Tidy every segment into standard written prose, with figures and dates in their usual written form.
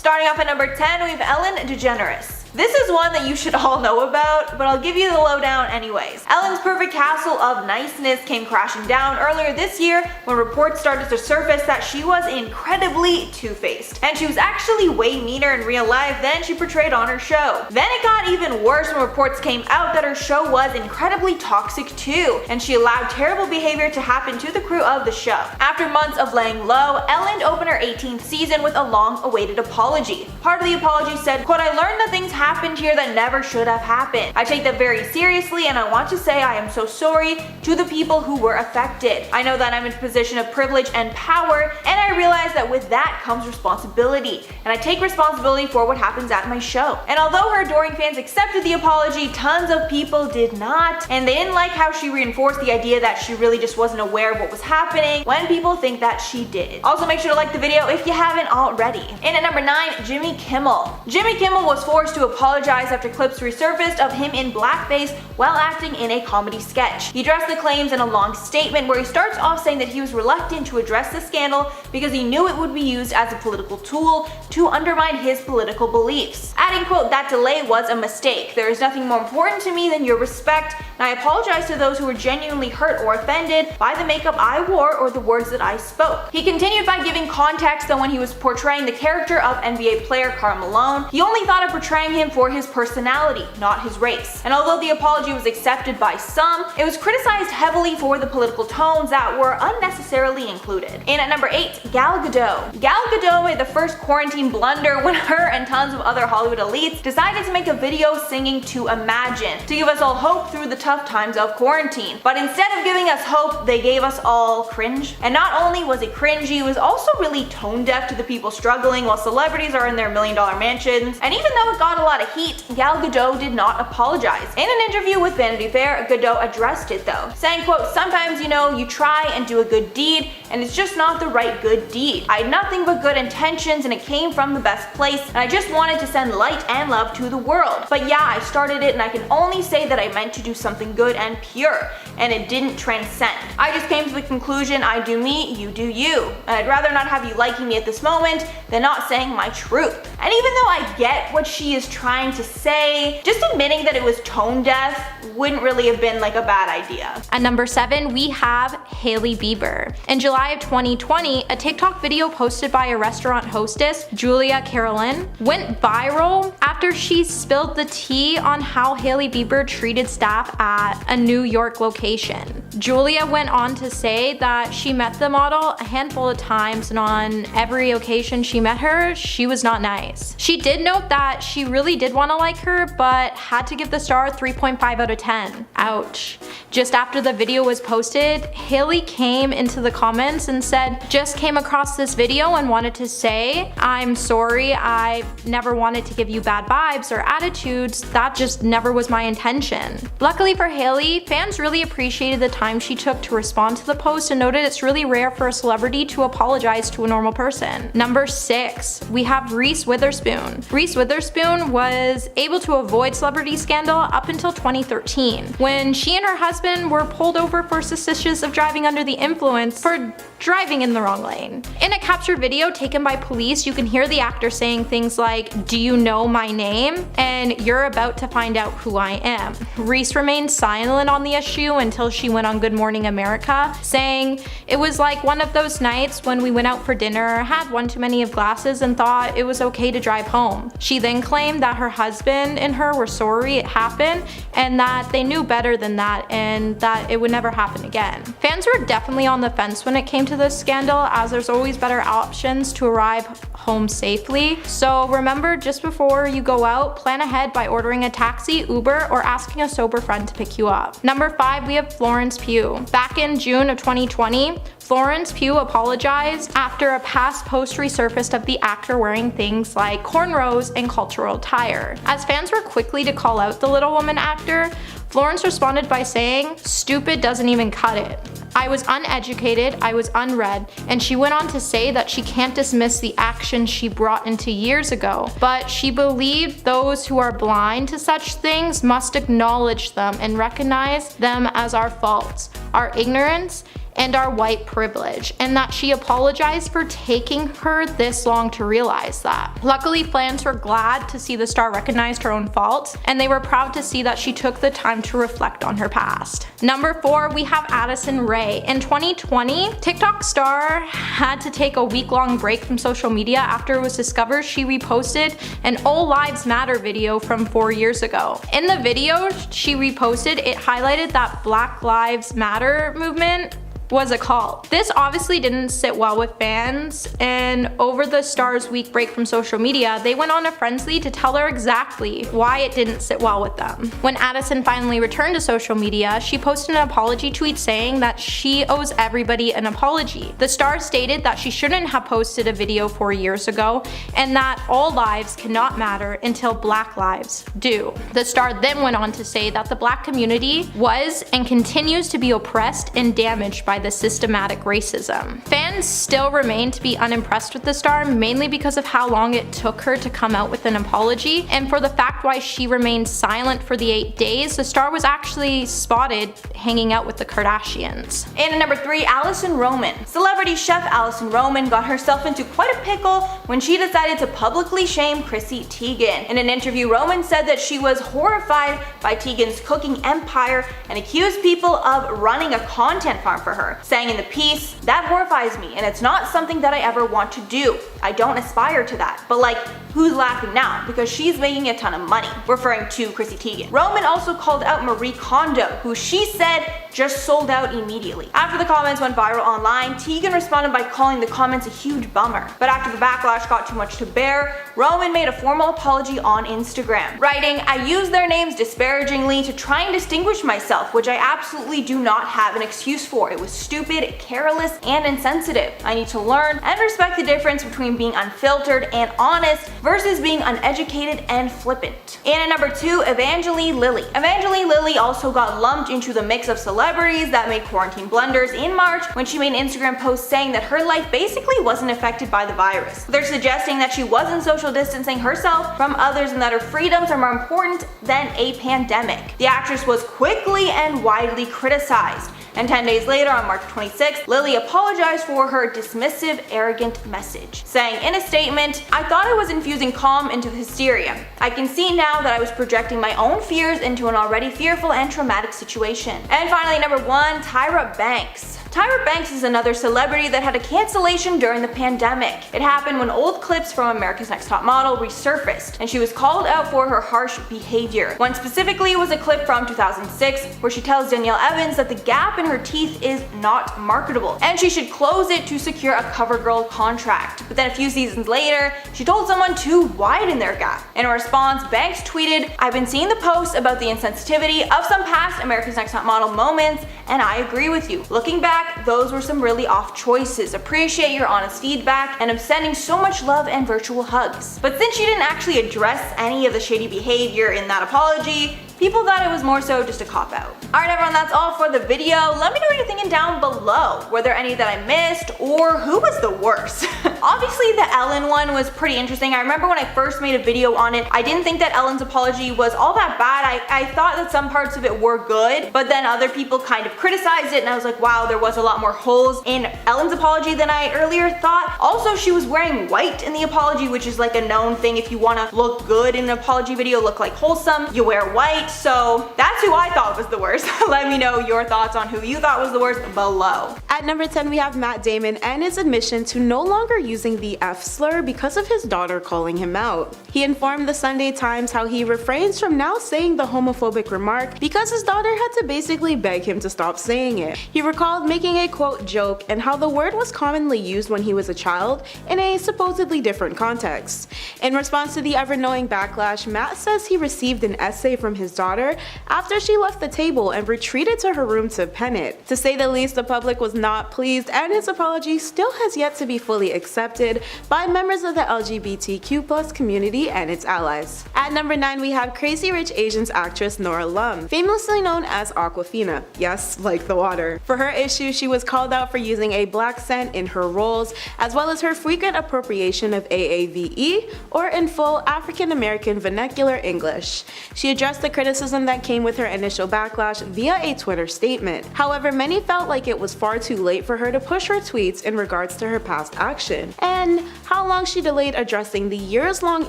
Starting off at number 10, we have Ellen DeGeneres. This is one that you should all know about, but I'll give you the lowdown anyways. Ellen's perfect castle of niceness came crashing down earlier this year when reports started to surface that she was incredibly two-faced, and she was actually way meaner in real life than she portrayed on her show. Then it got even worse when reports came out that her show was incredibly toxic too, and she allowed terrible behavior to happen to the crew of the show. After months of laying low, Ellen opened her 18th season with a long-awaited apology. Part of the apology said, quote, "I learned that things happened here that never should have happened. I take that very seriously, and I want to say I am so sorry to the people who were affected. I know that I'm in a position of privilege and power, and I realize that with that comes responsibility, and I take responsibility for what happens at my show." And although her adoring fans accepted the apology, tons of people did not, and they didn't like how she reinforced the idea that she really just wasn't aware of what was happening when people think that she did. Also, make sure to like the video if you haven't already. And at number 9, Jimmy Kimmel. Jimmy Kimmel was forced to apologize after clips resurfaced of him in blackface while acting in a comedy sketch. He addressed the claims in a long statement where he starts off saying that he was reluctant to address the scandal because he knew it would be used as a political tool to undermine his political beliefs. Adding, quote, "That delay was a mistake. There is nothing more important to me than your respect, and I apologize to those who were genuinely hurt or offended by the makeup I wore or the words that I spoke." He continued by giving context that when he was portraying the character of NBA player Karl Malone, he only thought of portraying him for his personality, not his race. And although the apology was accepted by some, it was criticized heavily for the political tones that were unnecessarily included. And at number 8, Gal Gadot. Gal Gadot made the first quarantine blunder when her and tons of other Hollywood elites decided to make a video singing to Imagine to give us all hope through the tough times of quarantine. But instead of giving us hope, they gave us all cringe. And not only was it cringy, it was also really tone deaf to the people struggling while celebrities are in their million-dollar mansions. And even though it got a lot of heat, Gal Gadot did not apologize. In an interview with Vanity Fair, Gadot addressed it though, saying, quote, "Sometimes, you try and do a good deed, and it's just not the right good deed. I had nothing but good intentions, and it came from the best place, and I just wanted to send light and love to the world. But yeah, I started it, and I can only say that I meant to do something good and pure, and it didn't transcend. I just came to the conclusion, I do me, you do you. And I'd rather not have you liking me at this moment than not saying my truth." And even though I get what she is trying to say, just admitting that it was tone deaf wouldn't really have been like a bad idea. At number 7, we have Hailey Bieber. In July of 2020, a TikTok video posted by a restaurant hostess, Julia Carolyn, went viral after she spilled the tea on how Hailey Bieber treated staff at a New York location. Julia went on to say that she met the model a handful of times, and on every occasion she met her, she was not nice. She did note that she really did want to like her, but had to give the star 3.5 out of 10. Ouch. Just after the video was posted, Hailey came into the comments and said, "Just came across this video and wanted to say, I'm sorry, I never wanted to give you bad vibes or attitudes, that just never was my intention." Luckily for Hailey, fans really appreciated the time she took to respond to the post and noted it's really rare for a celebrity to apologize to a normal person. Number 6, we have Reese Witherspoon. Reese Witherspoon was able to avoid celebrity scandal up until 2013, when she and her husband were pulled over for suspicious of driving under the influence for driving in the wrong lane. In a captured video taken by police, you can hear the actor saying things like, "Do you know my name?" and "You're about to find out who I am." Reese remained silent on the issue until she went on Good Morning America, saying, "It was like one of those nights when we went out for dinner, had one too many of glasses, and thought it was okay to drive home." She then claimed that her husband and her were sorry it happened, and that they knew better than that, and that it would never happen again. Fans were definitely on the fence when it came to this scandal, as there's always better options to arrive home safely. So remember, just before you go out, plan ahead by ordering a taxi, Uber, or asking a sober friend to pick you up. Number 5, we have Florence Pugh. Back in June of 2020, Florence Pugh apologized after a past post resurfaced of the actor wearing things like cornrows and cultural attire. As fans were quickly to call out the Little Woman actor, Florence responded by saying, "Stupid doesn't even cut it. I was uneducated, I was unread," and she went on to say that she can't dismiss the actions she brought into years ago, but she believed those who are blind to such things must acknowledge them and recognize them as our faults, our ignorance, and our white privilege, and that she apologized for taking her this long to realize that. Luckily, fans were glad to see the star recognized her own faults, and they were proud to see that she took the time to reflect on her past. Number 4, we have Addison Rae. In 2020, TikTok star had to take a week-long break from social media after it was discovered she reposted an All Lives Matter video from 4 years ago. In the video she reposted, it highlighted that Black Lives Matter movement was a cult. This obviously didn't sit well with fans, and over the star's week break from social media, they went on a Friendsly to tell her exactly why it didn't sit well with them. When Addison finally returned to social media, she posted an apology tweet saying that she owes everybody an apology. The star stated that she shouldn't have posted a video 4 years ago, and that all lives cannot matter until Black lives do. The star then went on to say that the Black community was and continues to be oppressed and damaged by the systematic racism. Fans still remain to be unimpressed with the star, mainly because of how long it took her to come out with an apology, and for the fact why she remained silent for the 8 days. The star was actually spotted hanging out with the Kardashians. And at number 3, Alison Roman. Celebrity chef Alison Roman got herself into quite a pickle when she decided to publicly shame Chrissy Teigen. In an interview, Roman said that she was horrified by Teigen's cooking empire and accused people of running a content farm for her, saying in the piece, "That horrifies me, and it's not something that I ever want to do. I don't aspire to that." But like, who's laughing now? Because she's making a ton of money, referring to Chrissy Teigen. Roman also called out Marie Kondo, who she said just sold out immediately. After the comments went viral online, Teigen responded by calling the comments a huge bummer. But after the backlash got too much to bear, Roman made a formal apology on Instagram, writing, "I used their names disparagingly to try and distinguish myself, which I absolutely do not have an excuse for. It was stupid, careless, and insensitive. I need to learn and respect the difference between being unfiltered and honest versus being uneducated and flippant." And at number 2, Evangeline Lilly. Evangeline Lilly also got lumped into the mix of celebrities that made quarantine blunders in March when she made an Instagram post saying that her life basically wasn't affected by the virus. They're suggesting that she wasn't social distancing herself from others and that her freedoms are more important than a pandemic. The actress was quickly and widely criticized. And 10 days later, on March 26th, Lilly apologized for her dismissive, arrogant message, saying in a statement, "I thought I was infusing calm into hysteria. I can see now that I was projecting my own fears into an already fearful and traumatic situation." And finally, number 1, Tyra Banks. Tyra Banks is another celebrity that had a cancellation during the pandemic. It happened when old clips from America's Next Top Model resurfaced, and she was called out for her harsh behavior. One specifically was a clip from 2006 where she tells Danielle Evans that the gap in her teeth is not marketable, and she should close it to secure a CoverGirl contract. But then a few seasons later, she told someone to widen their gap. In response, Banks tweeted, "I've been seeing the posts about the insensitivity of some past America's Next Top Model moments, and I agree with you. Looking back, those were some really off choices. Appreciate your honest feedback, and I'm sending so much love and virtual hugs." But since she didn't actually address any of the shady behavior in that apology, people thought it was more so just a cop-out. Alright everyone, that's all for the video. Let me know what you're thinking down below. Were there any that I missed, or who was the worst? Obviously the Ellen one was pretty interesting. I remember when I first made a video on it, I didn't think that Ellen's apology was all that bad. I thought that some parts of it were good, but then other people kind of criticized it, and I was like, wow, there was a lot more holes in Ellen's apology than I earlier thought. Also, she was wearing white in the apology, which is like a known thing. If you want to look good in an apology video, look like wholesome, you wear white. So that's who I thought was the worst. Let me know your thoughts on who you thought was the worst below. At number 10, we have Matt Damon and his admission to no longer using the F slur because of his daughter calling him out. He informed the Sunday Times how he refrains from now saying the homophobic remark because his daughter had to basically beg him to stop saying it. He recalled making a quote joke and how the word was commonly used when he was a child in a supposedly different context. In response to the ever-knowing backlash, Matt says he received an essay from his daughter after she left the table and retreated to her room to pen it. To say the least, the public was not pleased, and his apology still has yet to be fully accepted by members of the LGBTQ+ community and its allies. At number 9, we have Crazy Rich Asians actress Nora Lum, famously known as Awkwafina, yes, like the water. For her issue, she was called out for using a black scent in her roles, as well as her frequent appropriation of AAVE, or in full African American vernacular English. She addressed the criticism that came with her initial backlash via a Twitter statement. However, many felt like it was far too late for her to push her tweets in regards to her past action, and how long she delayed addressing the years-long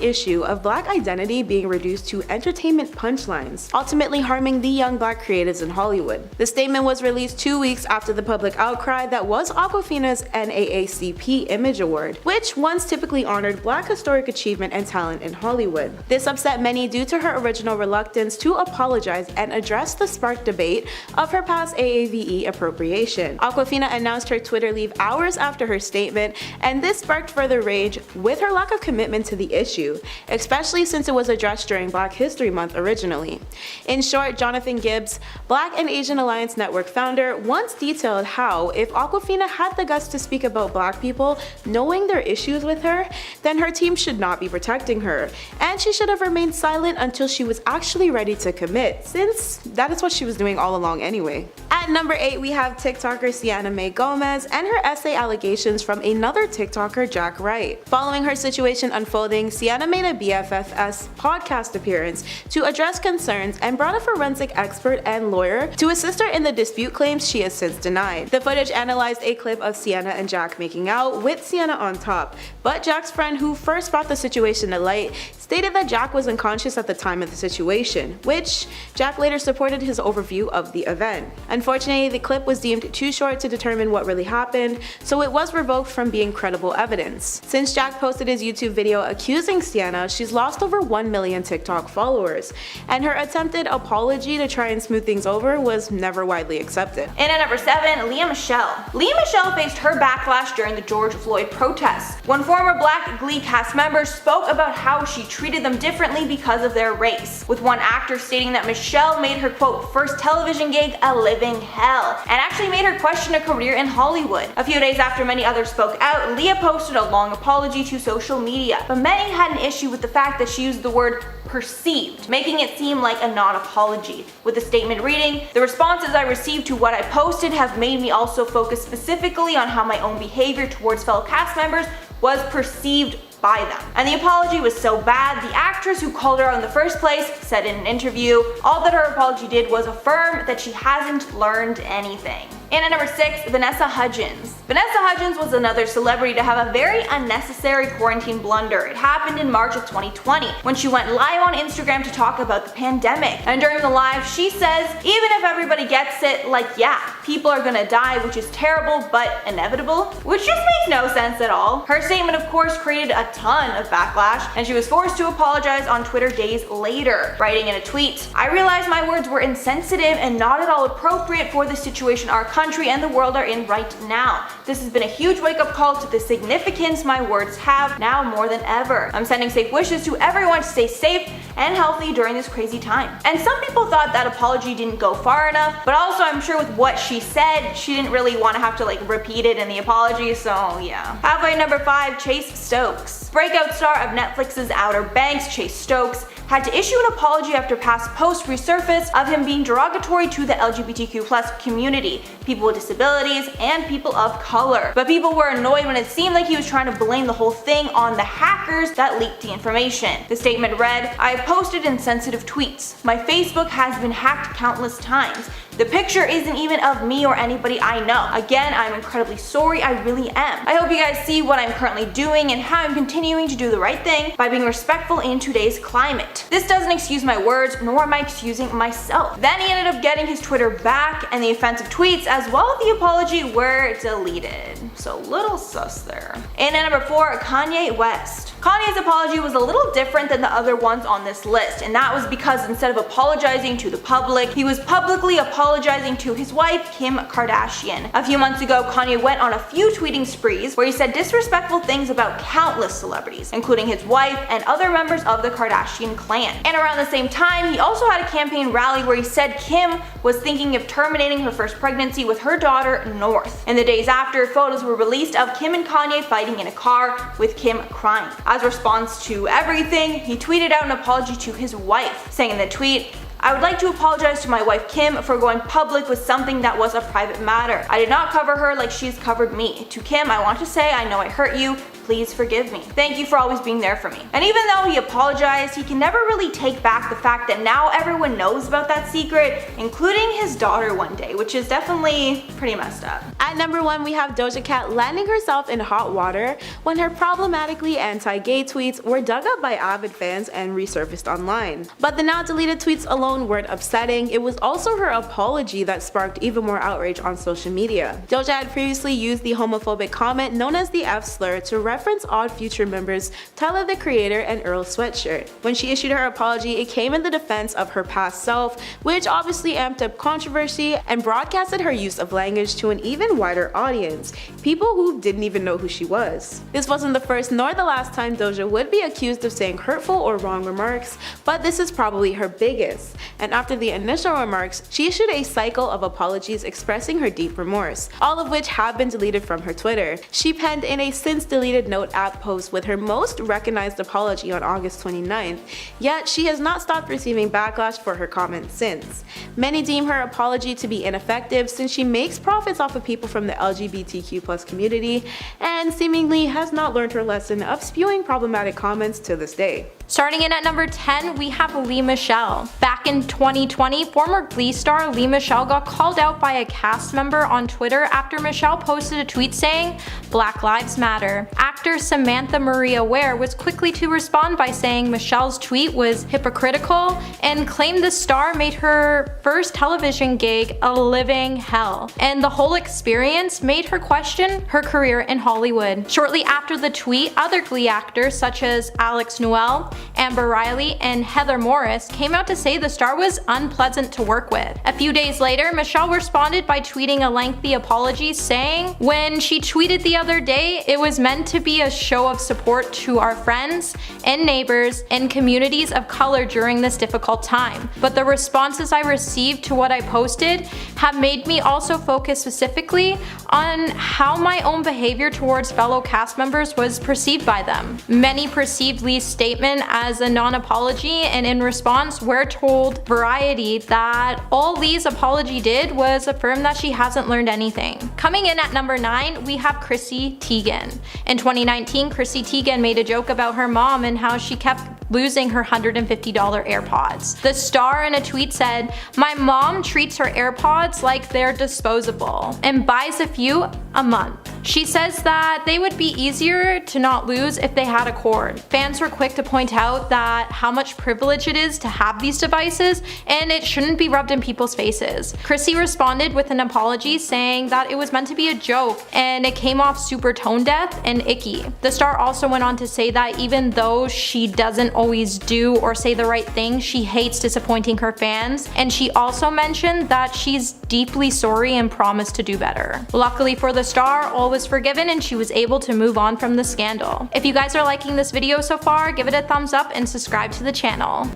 issue of Black identity being reduced to entertainment punchlines, ultimately harming the young Black creatives in Hollywood. The statement was released 2 weeks after the public outcry that was Awkwafina's NAACP Image Award, which once typically honored Black historic achievement and talent in Hollywood. This upset many due to her original reluctance to apologize and address the sparked debate of her past AAVE appropriation. Awkwafina announced her Twitter leave hours after her statement, and this sparked further rage with her lack of commitment to the issue, especially since it was addressed during Black History Month originally. In short, Jonathan Gibbs, Black and Asian Alliance Network founder, once detailed how if Awkwafina had the guts to speak about Black people knowing their issues with her, then her team should not be protecting her, and she should have remained silent until she was actually ready to commit, since that is what she was doing all along anyway. At number 8, we have TikToker Sienna Mae Gomez and her essay allegations from another TikToker, Jack Wright. Following her situation unfolding, Sienna made a BFFS podcast appearance to address concerns and brought a forensic expert and lawyer to assist her in the dispute claims she has since denied. The footage analyzed a clip of Sienna and Jack making out with Sienna on top, but Jack's friend who first brought the situation to light stated that Jack was unconscious at the time of the situation, which Jack later supported his overview of the event. Unfortunately, the clip was deemed too short to determine what really happened, so it was revoked from being credible evidence. Since Jack posted his YouTube video accusing Sienna, she's lost over 1 million TikTok followers, and her attempted apology to try and smooth things over was never widely accepted. And at number 7, Lea Michele. Lea Michele faced her backlash during the George Floyd protests, when former Black Glee cast members spoke about how she treated them differently because of their race, with one actor stating that Michelle made her quote first television gig a living hell, and actually made her question a career in Hollywood. A few days after many others spoke out, Lea posted a long apology to social media, but many had an issue with the fact that she used the word perceived, making it seem like a non-apology, with the statement reading, "The responses I received to what I posted have made me also focus specifically on how my own behavior towards fellow cast members was perceived by them." And the apology was so bad, the actress who called her out in the first place said in an interview, all that her apology did was affirm that she hasn't learned anything. And at number 6, Vanessa Hudgens. Vanessa Hudgens was another celebrity to have a very unnecessary quarantine blunder. It happened in March of 2020 when she went live on Instagram to talk about the pandemic. And during the live, she says, even if everybody gets it, like yeah, people are gonna die, which is terrible but inevitable, which just makes no sense at all. Her statement of course created a ton of backlash, and she was forced to apologize on Twitter days later, writing in a tweet, "I realize my words were insensitive and not at all appropriate for the situation our country and the world are in right now. This has been a huge wake-up call to the significance my words have now more than ever. I'm sending safe wishes to everyone to stay safe and healthy during this crazy time." And some people thought that apology didn't go far enough, but also I'm sure with what she said, she didn't really want to have to repeat it in the apology, so yeah. Halfway number 5, Chase Stokes. Breakout star of Netflix's Outer Banks, Chase Stokes, had to issue an apology after past posts resurfaced of him being derogatory to the LGBTQ+ community, people with disabilities, and people of color. But people were annoyed when it seemed like he was trying to blame the whole thing on the hackers that leaked the information. The statement read, "I have posted insensitive tweets. My Facebook has been hacked countless times. The picture isn't even of me or anybody I know. Again, I'm incredibly sorry, I really am. I hope you guys see what I'm currently doing and how I'm continuing to do the right thing by being respectful in today's climate. This doesn't excuse my words, nor am I excusing myself." Then he ended up getting his Twitter back, and the offensive tweets as well as the apology were deleted. So little sus there. And at number 4, Kanye West. Kanye's apology was a little different than the other ones on this list, and that was because instead of apologizing to the public, he was publicly apologizing to his wife, Kim Kardashian. A few months ago, Kanye went on a few tweeting sprees where he said disrespectful things about countless celebrities, including his wife and other members of the Kardashian clan. And around the same time, he also had a campaign rally where he said Kim was thinking of terminating her first pregnancy with her daughter, North. In the days after, photos were released of Kim and Kanye fighting in a car, with Kim crying. As a response to everything, he tweeted out an apology to his wife, saying in the tweet, "I would like to apologize to my wife Kim for going public with something that was a private matter. I did not cover her like she's covered me. To Kim, I want to say I know I hurt you. Please forgive me. Thank you for always being there for me. And even though he apologized, he can never really take back the fact that now everyone knows about that secret, including his daughter one day, which is definitely pretty messed up. At number 1, we have Doja Cat landing herself in hot water when her problematically anti-gay tweets were dug up by avid fans and resurfaced online. But the now deleted tweets alone weren't upsetting, it was also her apology that sparked even more outrage on social media. Doja had previously used the homophobic comment known as the F slur to reference Odd Future members Tyler the Creator and Earl Sweatshirt. When she issued her apology, it came in the defense of her past self, which obviously amped up controversy and broadcasted her use of language to an even wider audience, people who didn't even know who she was. This wasn't the first nor the last time Doja would be accused of saying hurtful or wrong remarks, but this is probably her biggest. And after the initial remarks, she issued a cycle of apologies expressing her deep remorse, all of which have been deleted from her Twitter. She penned in a since deleted note app post with her most recognized apology on August 29th, yet she has not stopped receiving backlash for her comments since. Many deem her apology to be ineffective since she makes profits off of people from the LGBTQ+ community and seemingly has not learned her lesson of spewing problematic comments to this day. Starting in at number 10, we have Lea Michele. Back in 2020, former Glee star Lea Michele got called out by a cast member on Twitter after Michele posted a tweet saying, "Black Lives Matter." Actor Samantha Maria Ware was quickly to respond by saying Michele's tweet was hypocritical and claimed the star made her first television gig a living hell, and the whole experience made her question her career in Hollywood. Shortly after the tweet, other Glee actors such as Alex Newell, Amber Riley, and Heather Morris came out to say the star was unpleasant to work with. A few days later, Michele responded by tweeting a lengthy apology saying, "When she tweeted the other day, it was meant to be a show of support to our friends and neighbors and communities of color during this difficult time. But the responses I received to what I posted have made me also focus specifically on how my own behavior towards fellow cast members was perceived by them." Many perceived Lee's statement as a non-apology, and in response, Ware told Variety that all Lee's apology did was affirm that she hasn't learned anything. Coming in at number 9, we have Chrissy Teigen. In 2019, Chrissy Teigen made a joke about her mom and how she kept losing her $150 AirPods. The star in a tweet said, "My mom treats her AirPods like they're disposable and buys a few a month. She says that they would be easier to not lose if they had a cord." Fans were quick to point out that how much privilege it is to have these devices and it shouldn't be rubbed in people's faces. Chrissy responded with an apology saying that it was meant to be a joke and it came off super tone deaf and icky. The star also went on to say that even though she doesn't always do or say the right thing, she hates disappointing her fans, and she also mentioned that she's deeply sorry and promised to do better. Luckily for the star, all was forgiven and she was able to move on from the scandal. If you guys are liking this video so far, give it a thumbs up and subscribe to the channel.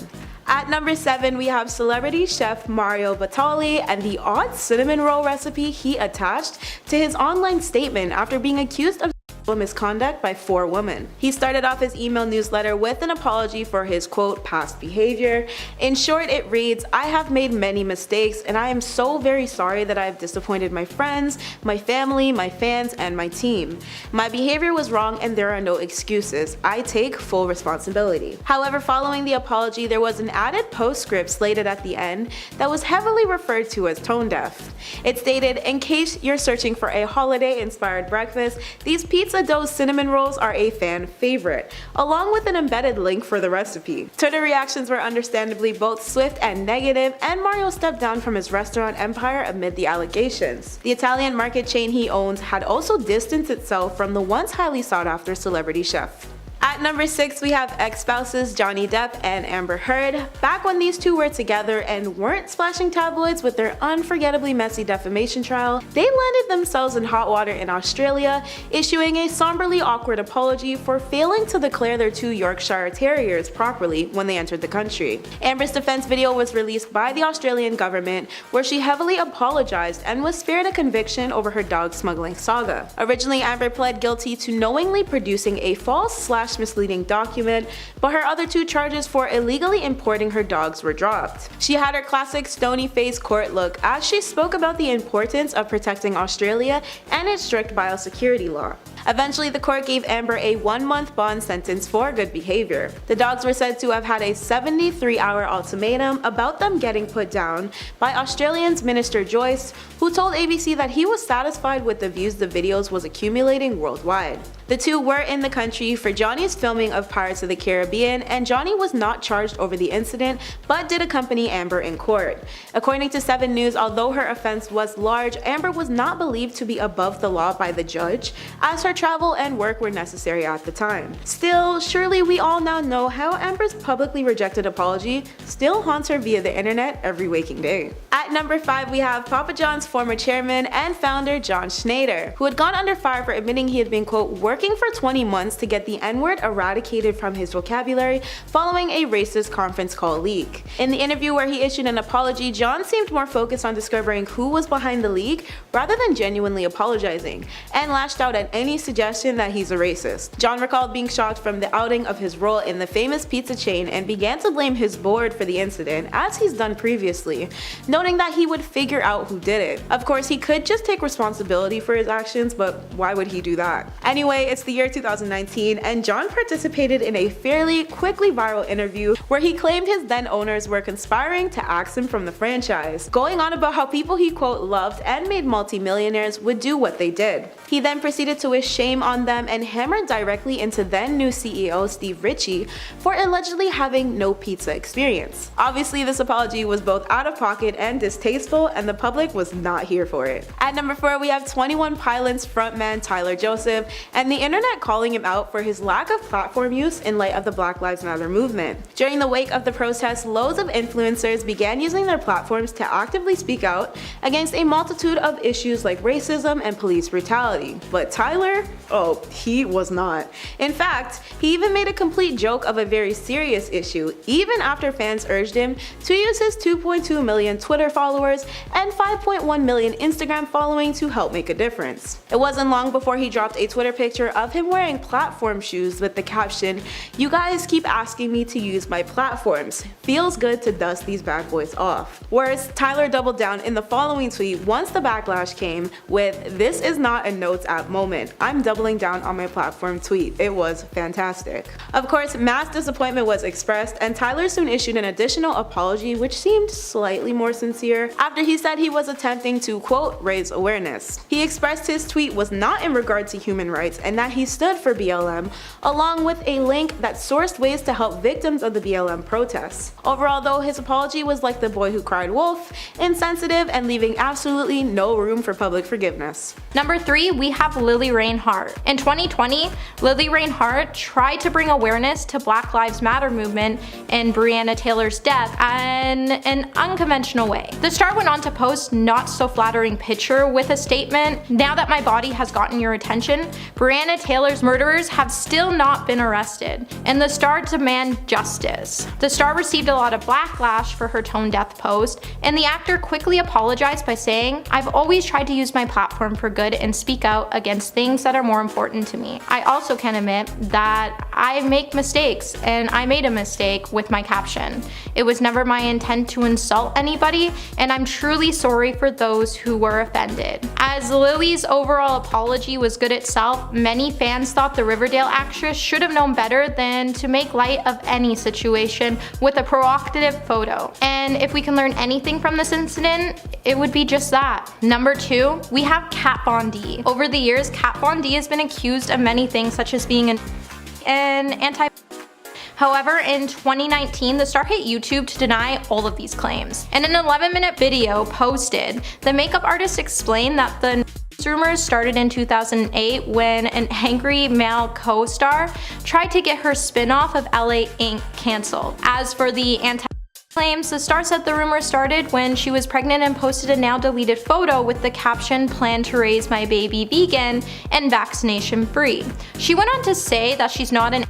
At number 7, we have celebrity chef Mario Batali and the odd cinnamon roll recipe he attached to his online statement after being accused of misconduct by 4 women. He started off his email newsletter with an apology for his quote past behavior. In short, it reads, "I have made many mistakes and I am so very sorry that I have disappointed my friends, my family, my fans, and my team. My behavior was wrong and there are no excuses. I take full responsibility." However, following the apology, there was an added postscript slated at the end that was heavily referred to as tone deaf. It stated, "In case you're searching for a holiday-inspired breakfast, these pizza dough cinnamon rolls are a fan favorite," along with an embedded link for the recipe. Twitter reactions were understandably both swift and negative, and Mario stepped down from his restaurant empire amid the allegations. The Italian market chain he owns had also distanced itself from the once highly sought after celebrity chef. At number 6, we have ex-spouses Johnny Depp and Amber Heard. Back when these two were together and weren't splashing tabloids with their unforgettably messy defamation trial, they landed themselves in hot water in Australia, issuing a somberly awkward apology for failing to declare their 2 Yorkshire Terriers properly when they entered the country. Amber's defense video was released by the Australian government, where she heavily apologized and was spared a conviction over her dog smuggling saga. Originally, Amber pled guilty to knowingly producing a false/misleading document, but her other 2 charges for illegally importing her dogs were dropped. She had her classic stony-faced court look as she spoke about the importance of protecting Australia and its strict biosecurity law. Eventually, the court gave Amber a 1-month bond sentence for good behavior. The dogs were said to have had a 73-hour ultimatum about them getting put down by Australian's Minister Joyce, who told ABC that he was satisfied with the views the videos was accumulating worldwide. The two were in the country for Johnny's filming of Pirates of the Caribbean, and Johnny was not charged over the incident but did accompany Amber in court. According to 7 News, although her offense was large, Amber was not believed to be above the law by the judge, as her travel and work were necessary at the time. Still, surely we all now know how Amber's publicly rejected apology still haunts her via the internet every waking day. At number 5, we have Papa John's former chairman and founder John Schneider, who had gone under fire for admitting he had been, quote, working for 20 months to get the N-word eradicated from his vocabulary following a racist conference call leak. In the interview where he issued an apology, John seemed more focused on discovering who was behind the leak rather than genuinely apologizing, and lashed out at any suggestion that he's a racist. John recalled being shocked from the outing of his role in the famous pizza chain and began to blame his board for the incident, as he's done previously, noting that he would figure out who did it. Of course, he could just take responsibility for his actions, but why would he do that? Anyway, it's the year 2019, and John participated in a fairly quickly viral interview where he claimed his then owners were conspiring to axe him from the franchise, going on about how people he, quote, loved and made multi-millionaires would do what they did. He then proceeded to wish shame on them and hammered directly into then new CEO Steve Ritchie for allegedly having no pizza experience. Obviously, this apology was both out of pocket and distasteful, and the public was not here for it. At number 4, we have 21 Pilots frontman Tyler Joseph, and the internet calling him out for his lack of platform use in light of the Black Lives Matter movement. During the wake of the protests, loads of influencers began using their platforms to actively speak out against a multitude of issues like racism and police brutality. But Tyler? Oh, he was not. In fact, he even made a complete joke of a very serious issue, even after fans urged him to use his 2.2 million Twitter followers and 5.1 million Instagram following to help make a difference. It wasn't long before he dropped a Twitter picture of him wearing platform shoes with the caption, "You guys keep asking me to use my platforms. Feels good to dust these bad boys off." Worse, Tyler doubled down in the following tweet once the backlash came with, "This is not a notes app moment. I'm doubling down on my platform" tweet. It was fantastic. Of course, mass disappointment was expressed, and Tyler soon issued an additional apology which seemed slightly more sincere after he said he was attempting to, quote, raise awareness. He expressed his tweet was not in regard to human rights and that he stood for BLM, along with a link that sourced ways to help victims of the BLM protests. Overall though, his apology was like the boy who cried wolf, insensitive and leaving absolutely no room for public forgiveness. Number 3, we have Lily Reinhart. In 2020, Lily Reinhart tried to bring awareness to Black Lives Matter movement and Breonna Taylor's death in an unconventional way. The star went on to post not so flattering picture with a statement, "Now that my body has gotten your attention, Breonna Taylor's murderers have still not been arrested, and the star demand justice." The star received a lot of backlash for her tone deaf post, and the actor quickly apologized by saying, "I've always tried to use my platform for good and speak out against things that are more important to me. I also can admit that I make mistakes, and I made a mistake with my caption. It was never my intent to insult anybody, and I'm truly sorry for those who were offended." As Lily's overall apology was good itself, many fans thought the Riverdale actress should have known better than to make light of any situation with a provocative photo. And if we can learn anything from this incident, it would be just that. Number 2, we have Kat Von D. Over the years, Kat Von D has been accused of many things such as being an anti- However, in 2019, the star hit YouTube to deny all of these claims. In an 11-minute video posted, the makeup artist explained that the rumors started in 2008 when an angry male co-star tried to get her spin-off of LA Inc. canceled. As for the claims, the star said the rumor started when she was pregnant and posted a now deleted photo with the caption, "Plan to raise my baby vegan and vaccination free." She went on to say that she's not an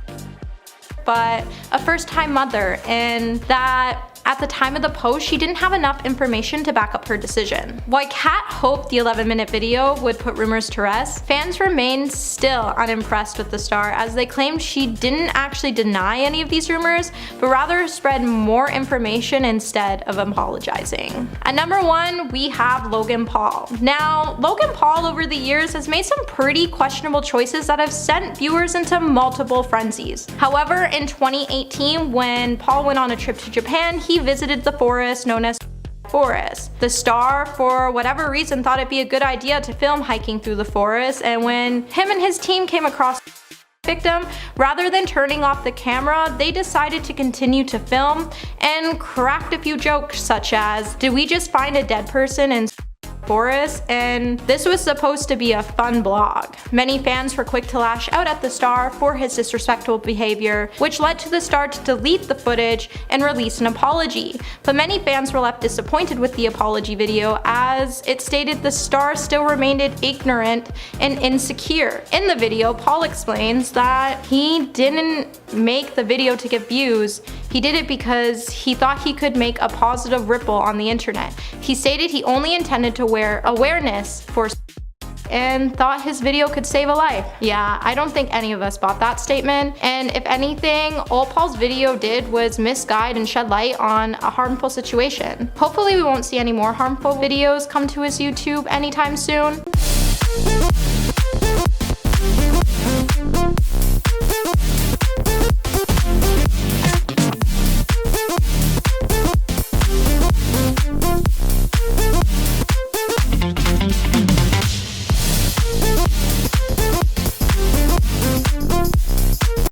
but a first-time mother, and that at the time of the post, she didn't have enough information to back up her decision. While Kat hoped the 11-minute video would put rumors to rest, fans remained still unimpressed with the star, as they claimed she didn't actually deny any of these rumors, but rather spread more information instead of apologizing. At number 1, we have Logan Paul. Now, Logan Paul over the years has made some pretty questionable choices that have sent viewers into multiple frenzies. However, in 2018, when Paul went on a trip to Japan, he visited the forest known as forest. The star, for whatever reason, thought it'd be a good idea to film hiking through the forest, and when him and his team came across victim, rather than turning off the camera, they decided to continue to film and cracked a few jokes such as, "Did we just find a dead person in forest?" And this was supposed to be a fun blog. Many fans were quick to lash out at the star for his disrespectful behavior, which led to the star to delete the footage and release an apology. But many fans were left disappointed with the apology video, as it stated the star still remained ignorant and insecure. In the video, Paul explains that he didn't make the video to get views. He did it because he thought he could make a positive ripple on the internet. He stated he only intended to wear awareness for and thought his video could save a life. Yeah, I don't think any of us bought that statement, and if anything, all Paul's video did was misguide and shed light on a harmful situation. Hopefully we won't see any more harmful videos come to his YouTube anytime soon.